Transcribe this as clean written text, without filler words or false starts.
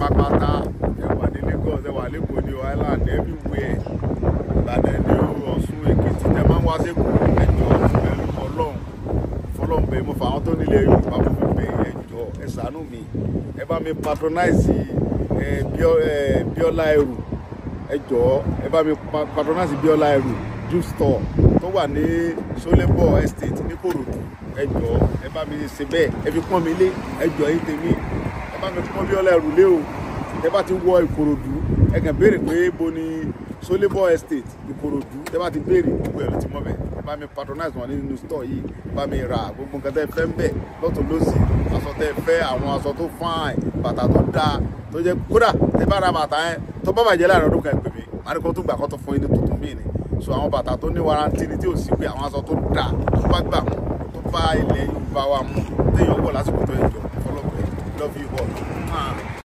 pátápátá ẹ wà ní Lagos ẹ wà lẹ́kọ̀ọ́ ní Island everywhere Ìbàdàn ní Ọ̀ṣun Èkìtì tẹ máa ń wá sí ẹjọ́ pẹ̀lú Ọlọ́run bẹ́ẹ̀ mo fà àwọn tó nílẹ̀ Yorùbá mo fi bẹ̀ ẹjọ́ ẹ ṣàánú mi ẹ bá mi patronize Bíọ́lá Ẹrù ẹjọ́ ẹ bá mi patronize Bíọ́lá Ẹrù juice store tó wà ní Solebo Estate ní Kòròdú ẹjọ́ ẹ bá mi ṣe bẹ́ẹ̀ ẹ fi pọ́n mi lé ẹjọ́ yìí tèmi ẹ bá mi pọ́n Bíọ́lá Ẹrù lé o ẹ bá ti wọ Ìkòròdú ẹ kàn béèrè pé bo ni Solebo Estate Ìkòròdú ẹ bá ti béèrè gbogbo ẹ ló ti mọ̀ bẹ́ẹ̀ ẹ bá mi patronize wọn nínú store yìí ẹ bá mi ra gbogbo nǹkan tẹ́ fẹ́ ń bẹ̀ lọ́tún lọ́sì aṣọ tẹ́ fẹ́ àwọn aṣọ tó fine bàtà tó dáa tó jẹ́ kódà tẹ́ bá ra bàtà yẹn tó bá bàjẹ́ láàrin ọdún kan ẹ pè mí àníkó tó gbà kó tó fún yín ní tuntun mí ni so àwọn bàtà tó ní warranty ni tí ò sí pé àwọn aṣọ tó dáa tó bá gbà mú tó bá ilẹ̀ Yorùbá wa mú téèyàn wọ̀ lásìkò tó ẹjọ́ fọlọ́pẹ́ love you all.